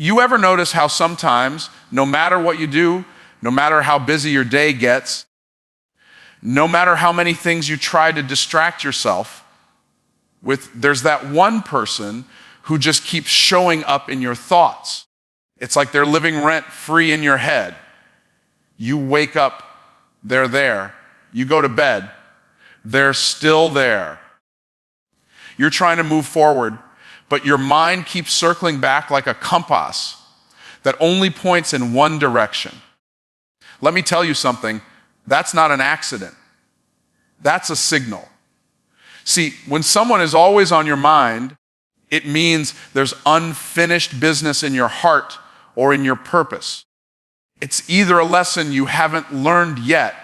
You ever notice how sometimes, no matter what you do, no matter how busy your day gets, no matter how many things you try to distract yourself with, there's that one person who just keeps showing up in your thoughts. It's like they're living rent free in your head. You wake up, they're there. You go to bed, they're still there. You're trying to move forward, but your mind keeps circling back like a compass that only points in one direction. Let me tell you something, that's not an accident. That's a signal. See, when someone is always on your mind, it means there's unfinished business in your heart or in your purpose. It's either a lesson you haven't learned yet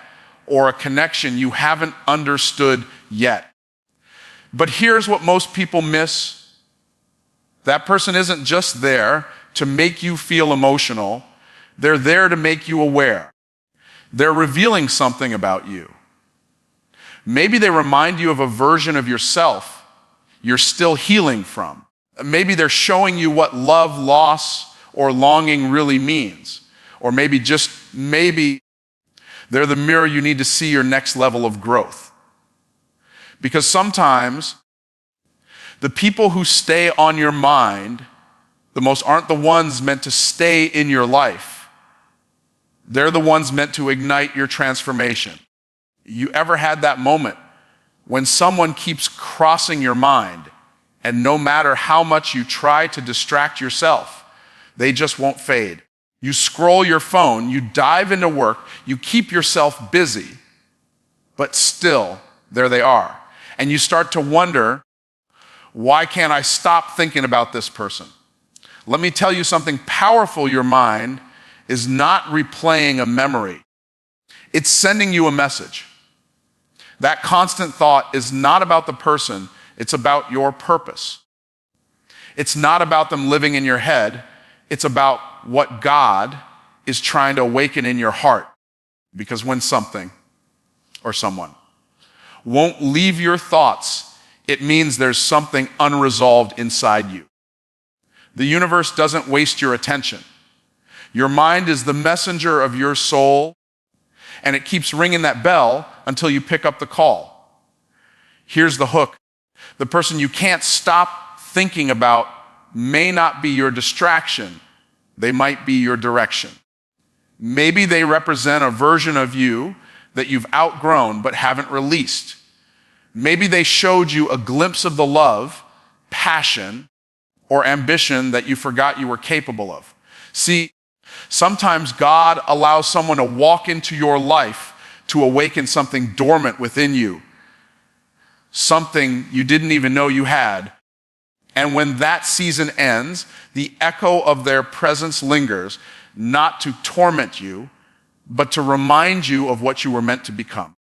or a connection you haven't understood yet. But here's what most people miss. That person isn't just there to make you feel emotional. They're there to make you aware. They're revealing something about you. Maybe they remind you of a version of yourself you're still healing from. Maybe they're showing you what love, loss, or longing really means. Or maybe just maybe they're the mirror you need to see your next level of growth. Because sometimes the people who stay on your mind the most aren't the ones meant to stay in your life. They're the ones meant to ignite your transformation. You ever had that moment when someone keeps crossing your mind, and no matter how much you try to distract yourself, they just won't fade? You scroll your phone, you dive into work, you keep yourself busy, but still, there they are. And you start to wonder, why can't I stop thinking about this person? Let me tell you something powerful. Your mind is not replaying a memory. It's sending you a message. That constant thought is not about the person, it's about your purpose. It's not about them living in your head, it's about what God is trying to awaken in your heart. Because when something or someone won't leave your thoughts, it means there's something unresolved inside you. The universe doesn't waste your attention. Your mind is the messenger of your soul, and it keeps ringing that bell until you pick up the call. Here's the hook. The person you can't stop thinking about may not be your distraction. They might be your direction. Maybe they represent a version of you that you've outgrown but haven't released. Maybe they showed you a glimpse of the love, passion, or ambition that you forgot you were capable of. See, sometimes God allows someone to walk into your life to awaken something dormant within you, something you didn't even know you had. And when that season ends, the echo of their presence lingers, not to torment you, but to remind you of what you were meant to become.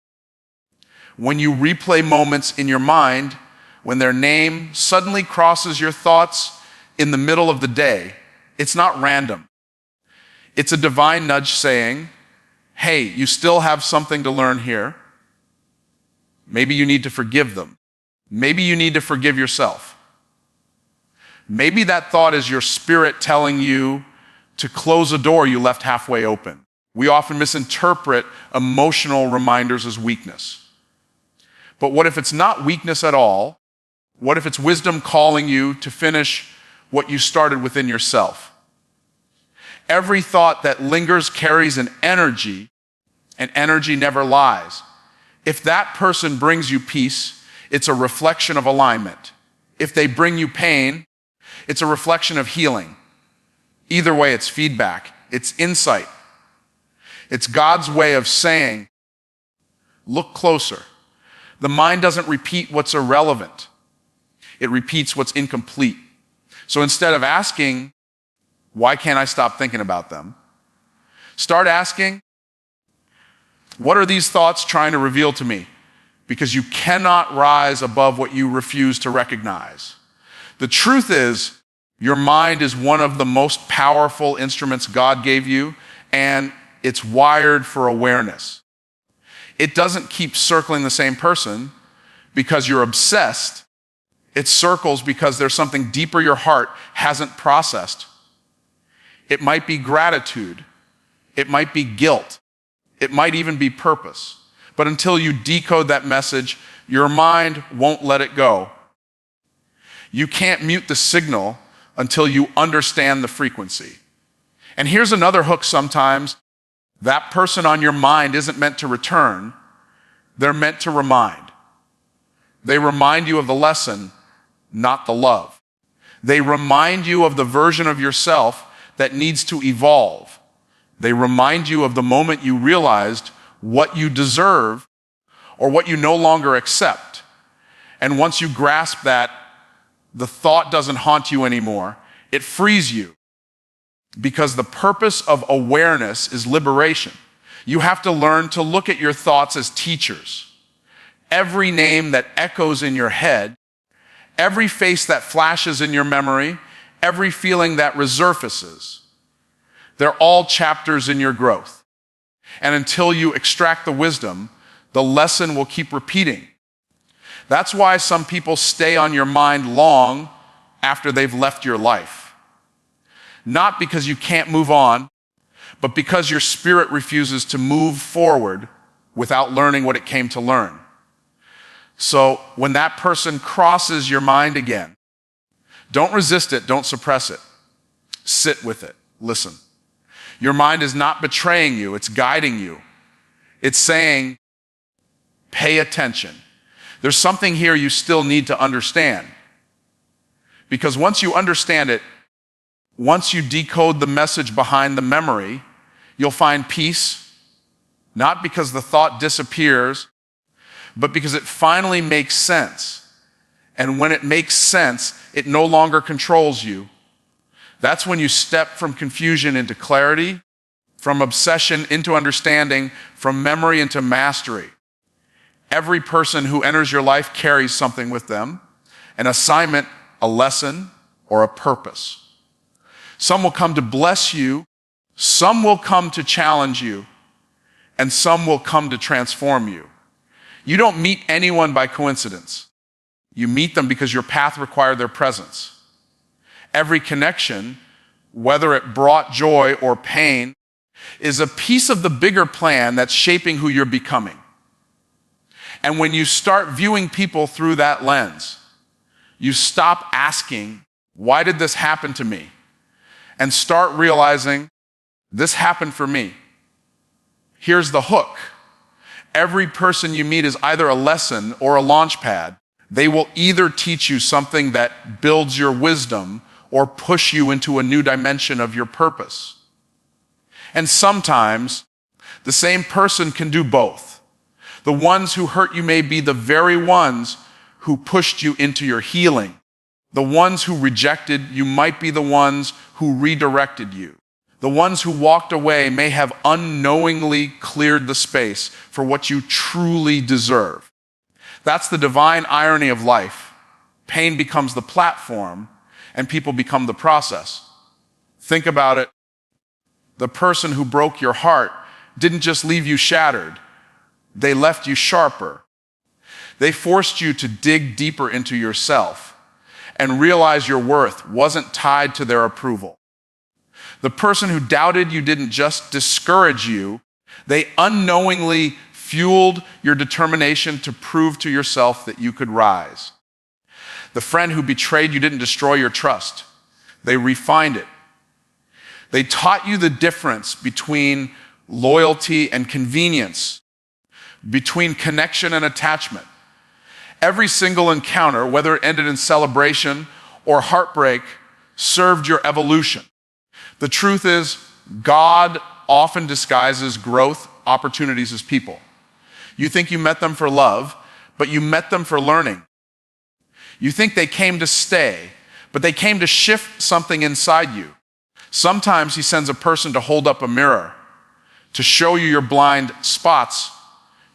When you replay moments in your mind, when their name suddenly crosses your thoughts in the middle of the day, it's not random. It's a divine nudge saying, hey, you still have something to learn here. Maybe you need to forgive them. Maybe you need to forgive yourself. Maybe that thought is your spirit telling you to close a door you left halfway open. We often misinterpret emotional reminders as weakness. But what if it's not weakness at all? What if it's wisdom calling you to finish what you started within yourself? Every thought that lingers carries an energy, and energy never lies. If that person brings you peace, it's a reflection of alignment. If they bring you pain, it's a reflection of healing. Either way, it's feedback, it's insight. It's God's way of saying, look closer. The mind doesn't repeat what's irrelevant. It repeats what's incomplete. So instead of asking, why can't I stop thinking about them? Start asking, what are these thoughts trying to reveal to me? Because you cannot rise above what you refuse to recognize. The truth is, your mind is one of the most powerful instruments God gave you, and it's wired for awareness. It doesn't keep circling the same person because you're obsessed. It circles because there's something deeper your heart hasn't processed. It might be gratitude. It might be guilt. It might even be purpose. But until you decode that message, your mind won't let it go. You can't mute the signal until you understand the frequency. And here's another hook sometimes. That person on your mind isn't meant to return. They're meant to remind. They remind you of the lesson, not the love. They remind you of the version of yourself that needs to evolve. They remind you of the moment you realized what you deserve or what you no longer accept. And once you grasp that, the thought doesn't haunt you anymore. It frees you. Because the purpose of awareness is liberation. You have to learn to look at your thoughts as teachers. Every name that echoes in your head, every face that flashes in your memory, every feeling that resurfaces, they're all chapters in your growth. And until you extract the wisdom, the lesson will keep repeating. That's why some people stay on your mind long after they've left your life. Not because you can't move on, but because your spirit refuses to move forward without learning what it came to learn. So when that person crosses your mind again, don't resist it, don't suppress it. Sit with it, listen. Your mind is not betraying you, it's guiding you. It's saying, pay attention. There's something here you still need to understand. Because once you understand it, once you decode the message behind the memory, you'll find peace, not because the thought disappears, but because it finally makes sense. And when it makes sense, it no longer controls you. That's when you step from confusion into clarity, from obsession into understanding, from memory into mastery. Every person who enters your life carries something with them, an assignment, a lesson, or a purpose. Some will come to bless you, some will come to challenge you, and some will come to transform you. You don't meet anyone by coincidence. You meet them because your path required their presence. Every connection, whether it brought joy or pain, is a piece of the bigger plan that's shaping who you're becoming. And when you start viewing people through that lens, you stop asking, why did this happen to me? And start realizing, this happened for me. Here's the hook. Every person you meet is either a lesson or a launch pad. They will either teach you something that builds your wisdom or push you into a new dimension of your purpose. And sometimes the same person can do both. The ones who hurt you may be the very ones who pushed you into your healing. The ones who rejected you might be the ones who redirected you. The ones who walked away may have unknowingly cleared the space for what you truly deserve. That's the divine irony of life. Pain becomes the platform, and people become the process. Think about it. The person who broke your heart didn't just leave you shattered. They left you sharper. They forced you to dig deeper into yourself and realize your worth wasn't tied to their approval. The person who doubted you didn't just discourage you, they unknowingly fueled your determination to prove to yourself that you could rise. The friend who betrayed you didn't destroy your trust. They refined it. They taught you the difference between loyalty and convenience, between connection and attachment. Every single encounter, whether it ended in celebration or heartbreak, served your evolution. The truth is, God often disguises growth opportunities as people. You think you met them for love, but you met them for learning. You think they came to stay, but they came to shift something inside you. Sometimes he sends a person to hold up a mirror, to show you your blind spots,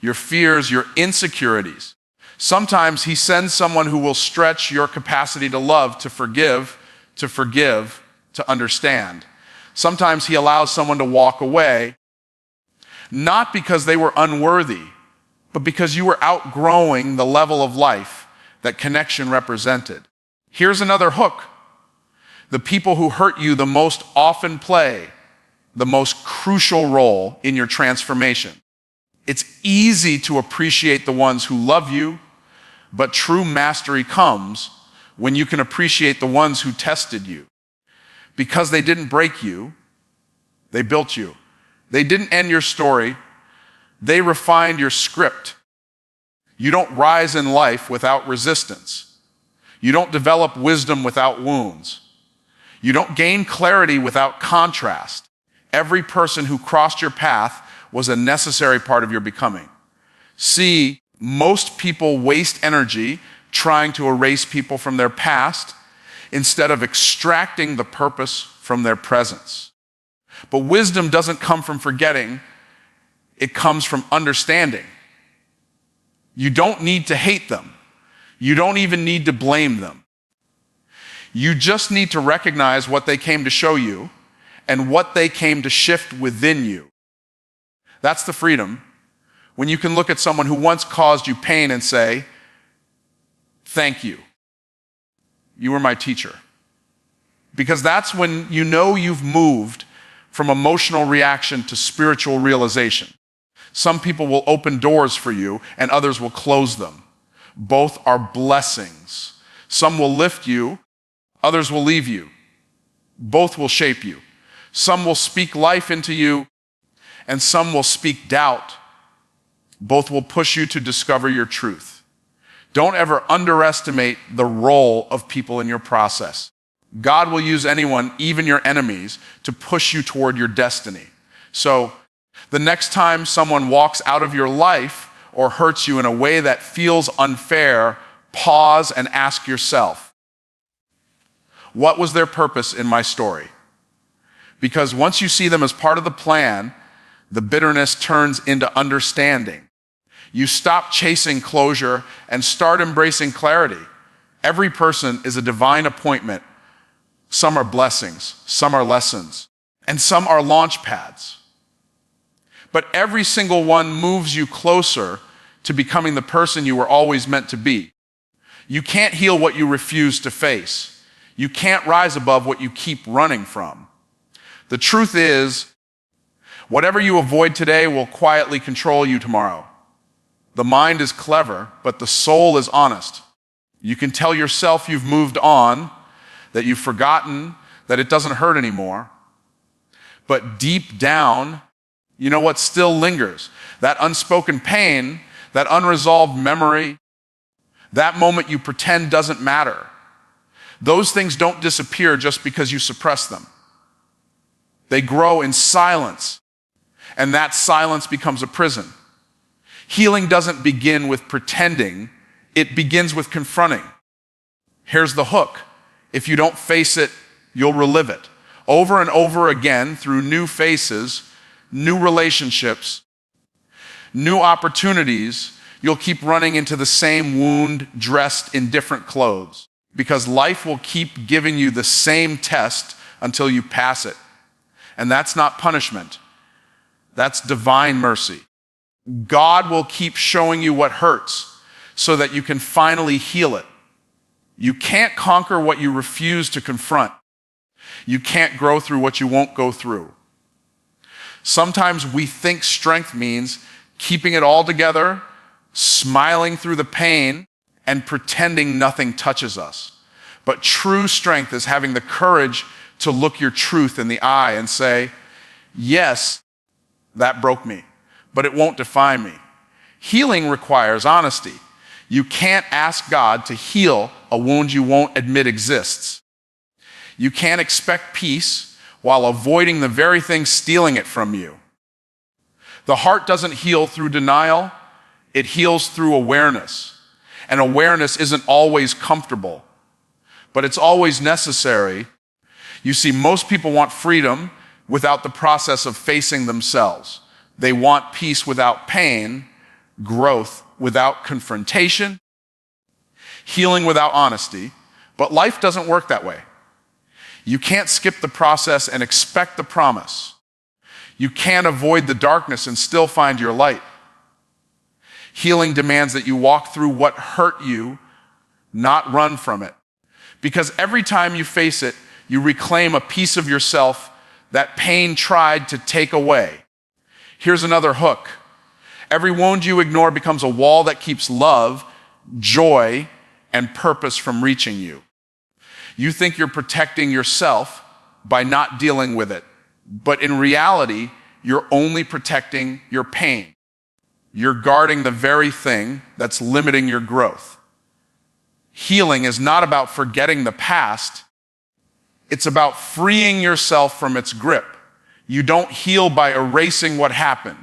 your fears, your insecurities. Sometimes he sends someone who will stretch your capacity to love, to forgive, to understand. Sometimes he allows someone to walk away, not because they were unworthy, but because you were outgrowing the level of life that connection represented. Here's another hook. The people who hurt you the most often play the most crucial role in your transformation. It's easy to appreciate the ones who love you, but true mastery comes when you can appreciate the ones who tested you. Because they didn't break you, they built you. They didn't end your story, they refined your script. You don't rise in life without resistance. You don't develop wisdom without wounds. You don't gain clarity without contrast. Every person who crossed your path was a necessary part of your becoming. See, most people waste energy trying to erase people from their past instead of extracting the purpose from their presence. But wisdom doesn't come from forgetting, it comes from understanding. You don't need to hate them. You don't even need to blame them. You just need to recognize what they came to show you and what they came to shift within you. That's the freedom when you can look at someone who once caused you pain and say, "Thank you. You were my teacher." Because that's when you know you've moved from emotional reaction to spiritual realization. Some people will open doors for you and others will close them. Both are blessings. Some will lift you, others will leave you. Both will shape you. Some will speak life into you and some will speak doubt. Both will push you to discover your truth. Don't ever underestimate the role of people in your process. God will use anyone, even your enemies, to push you toward your destiny. So the next time someone walks out of your life or hurts you in a way that feels unfair, pause and ask yourself, what was their purpose in my story? Because once you see them as part of the plan, the bitterness turns into understanding. You stop chasing closure and start embracing clarity. Every person is a divine appointment. Some are blessings, some are lessons, and some are launch pads. But every single one moves you closer to becoming the person you were always meant to be. You can't heal what you refuse to face. You can't rise above what you keep running from. The truth is, whatever you avoid today will quietly control you tomorrow. The mind is clever, but the soul is honest. You can tell yourself you've moved on, that you've forgotten, that it doesn't hurt anymore. But deep down, you know what still lingers? That unspoken pain, that unresolved memory, that moment you pretend doesn't matter. Those things don't disappear just because you suppress them. They grow in silence, and that silence becomes a prison. Healing doesn't begin with pretending, it begins with confronting. Here's the hook. If you don't face it, you'll relive it. Over and over again through new faces, new relationships, new opportunities, you'll keep running into the same wound dressed in different clothes. Because life will keep giving you the same test until you pass it. And that's not punishment. That's divine mercy. God will keep showing you what hurts so that you can finally heal it. You can't conquer what you refuse to confront. You can't grow through what you won't go through. Sometimes we think strength means keeping it all together, smiling through the pain, and pretending nothing touches us. But true strength is having the courage to look your truth in the eye and say, yes, that broke me, but it won't define me. Healing requires honesty. You can't ask God to heal a wound you won't admit exists. You can't expect peace while avoiding the very thing stealing it from you. The heart doesn't heal through denial, it heals through awareness. And awareness isn't always comfortable, but it's always necessary. You see, most people want freedom without the process of facing themselves. They want peace without pain, growth without confrontation, healing without honesty, but life doesn't work that way. You can't skip the process and expect the promise. You can't avoid the darkness and still find your light. Healing demands that you walk through what hurt you, not run from it. Because every time you face it, You reclaim a piece of yourself that pain tried to take away. Here's another hook. Every wound you ignore becomes a wall that keeps love, joy, and purpose from reaching you. You think you're protecting yourself by not dealing with it, but in reality, you're only protecting your pain. You're guarding the very thing that's limiting your growth. Healing is not about forgetting the past. It's about freeing yourself from its grip. You don't heal by erasing what happened.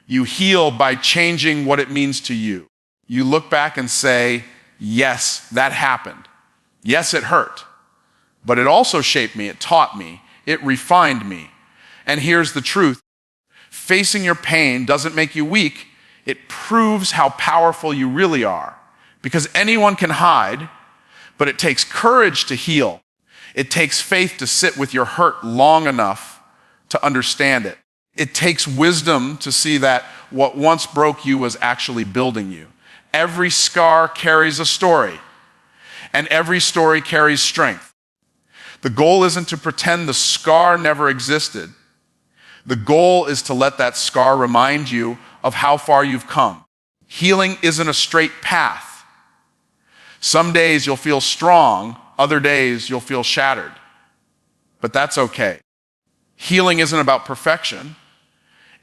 You heal by changing what it means to you. You look back and say, yes, that happened. Yes, it hurt. But it also shaped me. It taught me. It refined me. And here's the truth. Facing your pain doesn't make you weak. It proves how powerful you really are. Because anyone can hide, but it takes courage to heal. It takes faith to sit with your hurt long enough to understand it. It takes wisdom to see that what once broke you was actually building you. Every scar carries a story, and every story carries strength. The goal isn't to pretend the scar never existed. The goal is to let that scar remind you of how far you've come. Healing isn't a straight path. Some days you'll feel strong, other days you'll feel shattered. But that's okay. Healing isn't about perfection.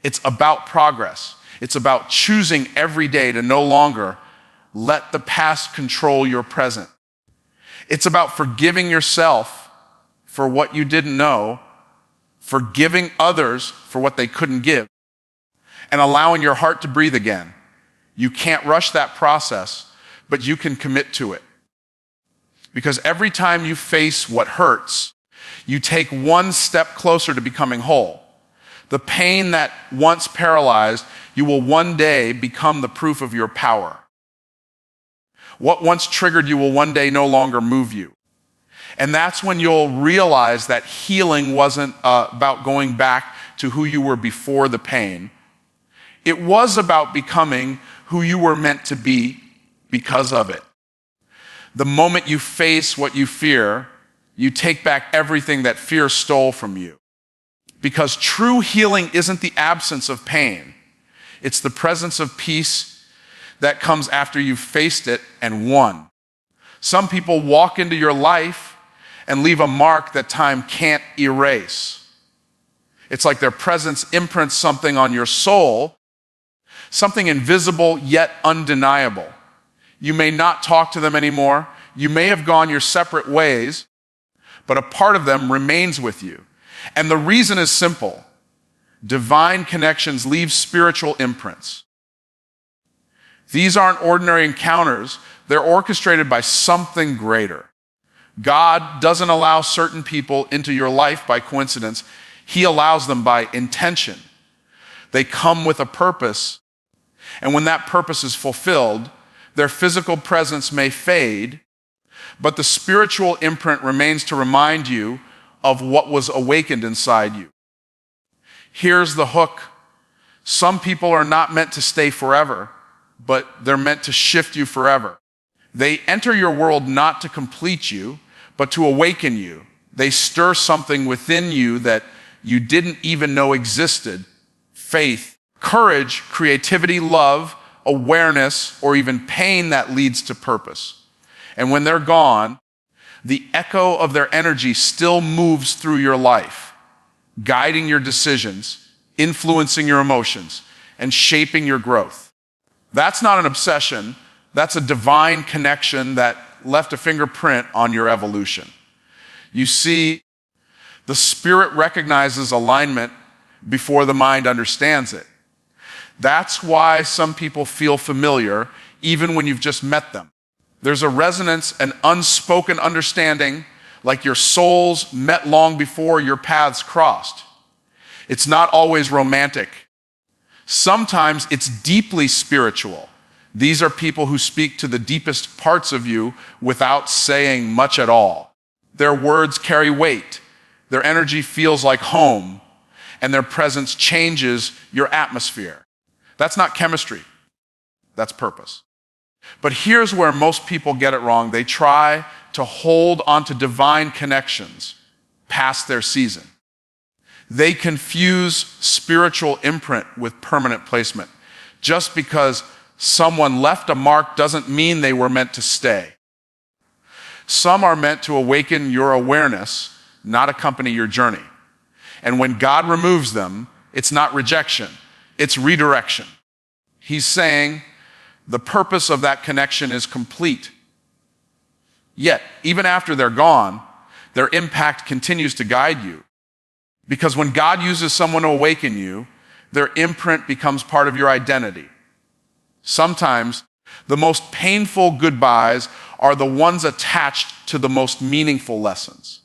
It's about progress. It's about choosing every day to no longer let the past control your present. It's about forgiving yourself for what you didn't know, forgiving others for what they couldn't give, and allowing your heart to breathe again. You can't rush that process, but you can commit to it. Because every time you face what hurts, you take one step closer to becoming whole. The pain that once paralyzed, you will one day become the proof of your power. What once triggered you will one day no longer move you. And that's when you'll realize that healing wasn't about going back to who you were before the pain. It was about becoming who you were meant to be because of it. The moment you face what you fear, you take back everything that fear stole from you. Because true healing isn't the absence of pain. It's the presence of peace that comes after you've faced it and won. Some people walk into your life and leave a mark that time can't erase. It's like their presence imprints something on your soul, something invisible yet undeniable. You may not talk to them anymore. You may have gone your separate ways, but a part of them remains with you. And the reason is simple. Divine connections leave spiritual imprints. These aren't ordinary encounters. They're orchestrated by something greater. God doesn't allow certain people into your life by coincidence. He allows them by intention. They come with a purpose, and when that purpose is fulfilled, their physical presence may fade, but the spiritual imprint remains to remind you of what was awakened inside you. Here's the hook. Some people are not meant to stay forever, but they're meant to shift you forever. They enter your world not to complete you, but to awaken you. They stir something within you that you didn't even know existed. Faith, courage, creativity, love, awareness, or even pain that leads to purpose. And when they're gone, the echo of their energy still moves through your life, guiding your decisions, influencing your emotions, and shaping your growth. That's not an obsession. That's a divine connection that left a fingerprint on your evolution. You see, the spirit recognizes alignment before the mind understands it. That's why some people feel familiar even when you've just met them. There's a resonance, an unspoken understanding, like your souls met long before your paths crossed. It's not always romantic. Sometimes it's deeply spiritual. These are people who speak to the deepest parts of you without saying much at all. Their words carry weight. Their energy feels like home, and their presence changes your atmosphere. That's not chemistry. That's purpose. But here's where most people get it wrong. They try to hold onto divine connections past their season. They confuse spiritual imprint with permanent placement. Just because someone left a mark doesn't mean they were meant to stay. Some are meant to awaken your awareness, not accompany your journey. And when God removes them, it's not rejection, it's redirection. He's saying the purpose of that connection is complete. Yet, even after they're gone, their impact continues to guide you. Because when God uses someone to awaken you, their imprint becomes part of your identity. Sometimes the most painful goodbyes are the ones attached to the most meaningful lessons.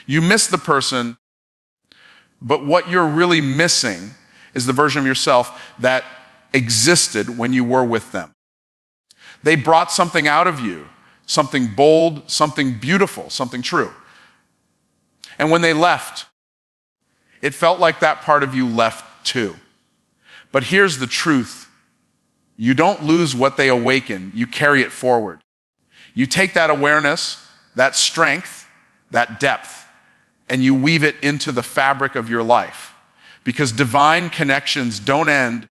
You miss the person, but what you're really missing is the version of yourself that existed when you were with them. They brought something out of you, something bold, something beautiful, something true. And when they left, it felt like that part of you left too. But here's the truth. You don't lose what they awaken, you carry it forward. You take that awareness, that strength, that depth, and you weave it into the fabric of your life. Because divine connections don't end,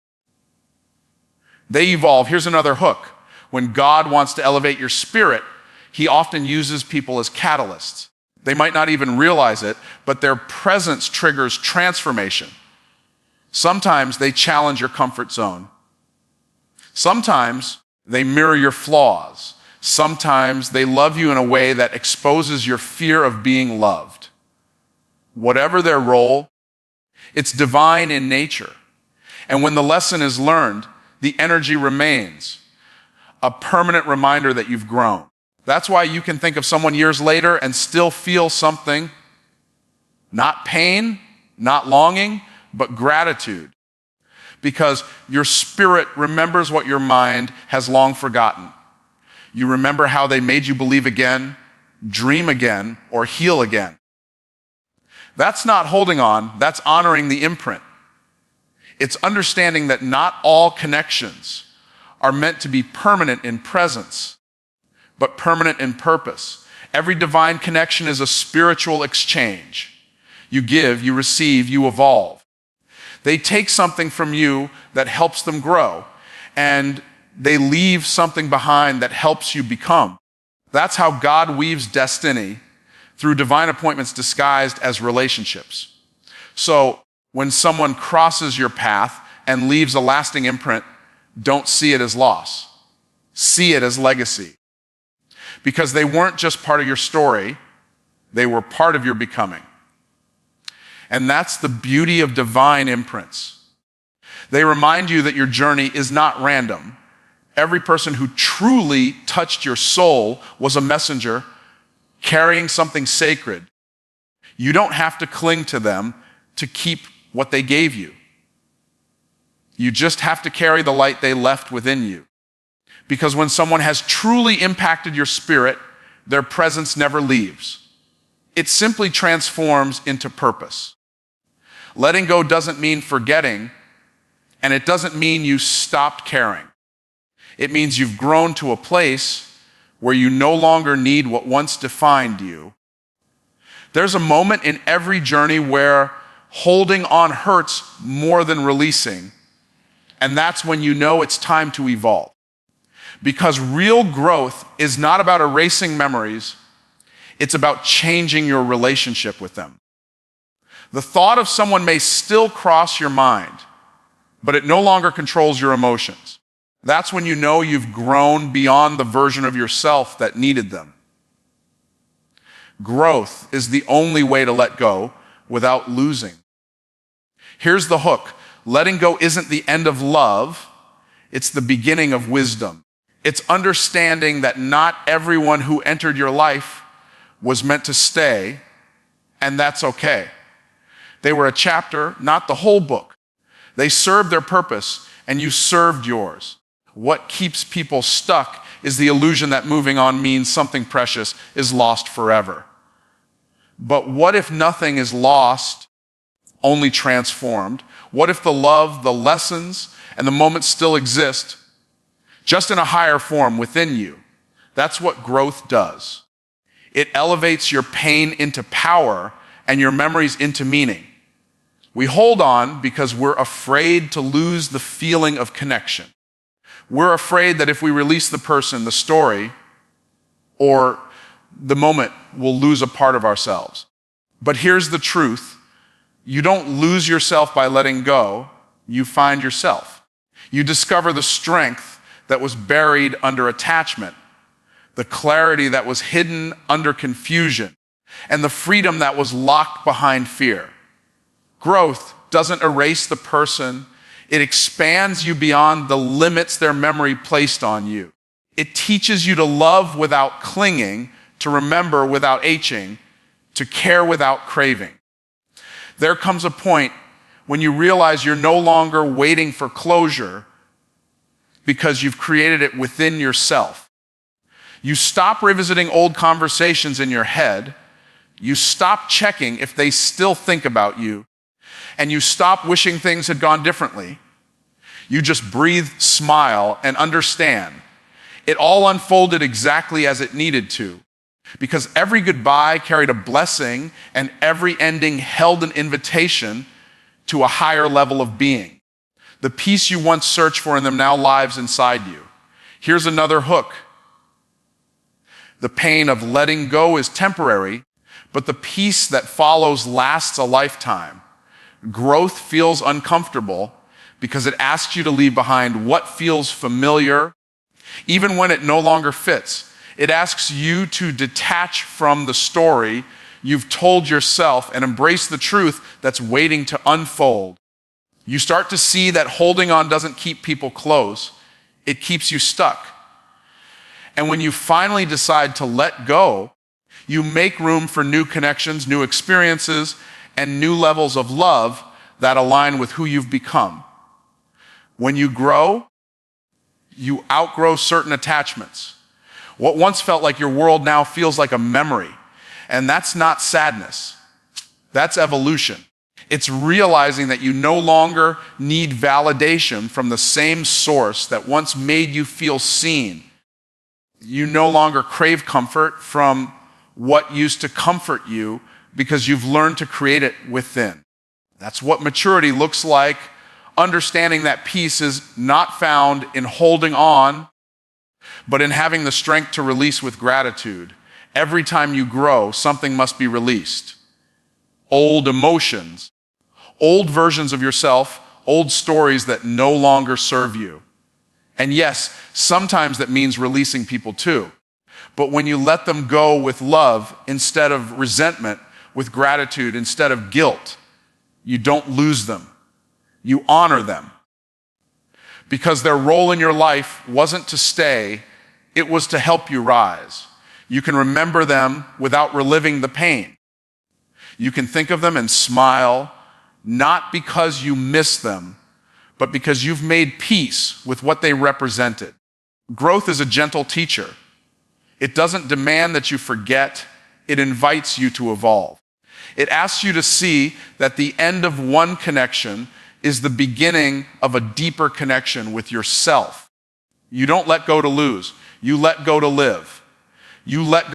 they evolve. Here's another hook. When God wants to elevate your spirit, he often uses people as catalysts. They might not even realize it, but their presence triggers transformation. Sometimes they challenge your comfort zone. Sometimes they mirror your flaws. Sometimes they love you in a way that exposes your fear of being loved. Whatever their role, it's divine in nature. And when the lesson is learned, the energy remains, a permanent reminder that you've grown. That's why you can think of someone years later and still feel something, not pain, not longing, but gratitude. Because your spirit remembers what your mind has long forgotten. You remember how they made you believe again, dream again, or heal again. That's not holding on, that's honoring the imprint. It's understanding that not all connections are meant to be permanent in presence, but permanent in purpose. Every divine connection is a spiritual exchange. You give, you receive, you evolve. They take something from you that helps them grow, and they leave something behind that helps you become. That's how God weaves destiny through divine appointments disguised as relationships. So when someone crosses your path and leaves a lasting imprint, don't see it as loss. See it as legacy. Because they weren't just part of your story, they were part of your becoming. And that's the beauty of divine imprints. They remind you that your journey is not random. Every person who truly touched your soul was a messenger carrying something sacred. You don't have to cling to them to keep what they gave you. You just have to carry the light they left within you. Because when someone has truly impacted your spirit, their presence never leaves. It simply transforms into purpose. Letting go doesn't mean forgetting, and it doesn't mean you stopped caring. It means you've grown to a place where you no longer need what once defined you. There's a moment in every journey where holding on hurts more than releasing, and that's when you know it's time to evolve. Because real growth is not about erasing memories, it's about changing your relationship with them. The thought of someone may still cross your mind, but it no longer controls your emotions. That's when you know you've grown beyond the version of yourself that needed them. Growth is the only way to let go without losing. Here's the hook. Letting go isn't the end of love, it's the beginning of wisdom. It's understanding that not everyone who entered your life was meant to stay, and that's okay. They were a chapter, not the whole book. They served their purpose, and you served yours. What keeps people stuck is the illusion that moving on means something precious is lost forever. But what if nothing is lost, only transformed? What if the love, the lessons, and the moments still exist, just in a higher form within you? That's what growth does. It elevates your pain into power and your memories into meaning. We hold on because we're afraid to lose the feeling of connection. We're afraid that if we release the person, the story, or the moment, we'll lose a part of ourselves. But here's the truth. You don't lose yourself by letting go. You find yourself. You discover the strength that was buried under attachment, the clarity that was hidden under confusion, and the freedom that was locked behind fear. Growth doesn't erase the person. It expands you beyond the limits their memory placed on you. It teaches you to love without clinging, to remember without aching, to care without craving. There comes a point when you realize you're no longer waiting for closure because you've created it within yourself. You stop revisiting old conversations in your head. You stop checking if they still think about you, and you stop wishing things had gone differently. You just breathe, smile, and understand. It all unfolded exactly as it needed to, because every goodbye carried a blessing and every ending held an invitation to a higher level of being. The peace you once searched for in them now lives inside you. Here's another hook. The pain of letting go is temporary, but the peace that follows lasts a lifetime. Growth feels uncomfortable because it asks you to leave behind what feels familiar, even when it no longer fits. It asks you to detach from the story you've told yourself and embrace the truth that's waiting to unfold. You start to see that holding on doesn't keep people close. It keeps you stuck. And when you finally decide to let go, you make room for new connections, new experiences, and new levels of love that align with who you've become. When you grow, you outgrow certain attachments. What once felt like your world now feels like a memory. And that's not sadness. That's evolution. It's realizing that you no longer need validation from the same source that once made you feel seen. You no longer crave comfort from what used to comfort you because you've learned to create it within. That's what maturity looks like. Understanding that peace is not found in holding on, but in having the strength to release with gratitude. Every time you grow, something must be released. Old emotions, old versions of yourself, old stories that no longer serve you. And yes, sometimes that means releasing people too. But when you let them go with love instead of resentment, with gratitude instead of guilt, you don't lose them. You honor them. Because their role in your life wasn't to stay, it was to help you rise. You can remember them without reliving the pain. You can think of them and smile, not because you miss them, but because you've made peace with what they represented. Growth is a gentle teacher. It doesn't demand that you forget. It invites you to evolve. It asks you to see that the end of one connection is the beginning of a deeper connection with yourself. You don't let go to lose. You let go to live. You let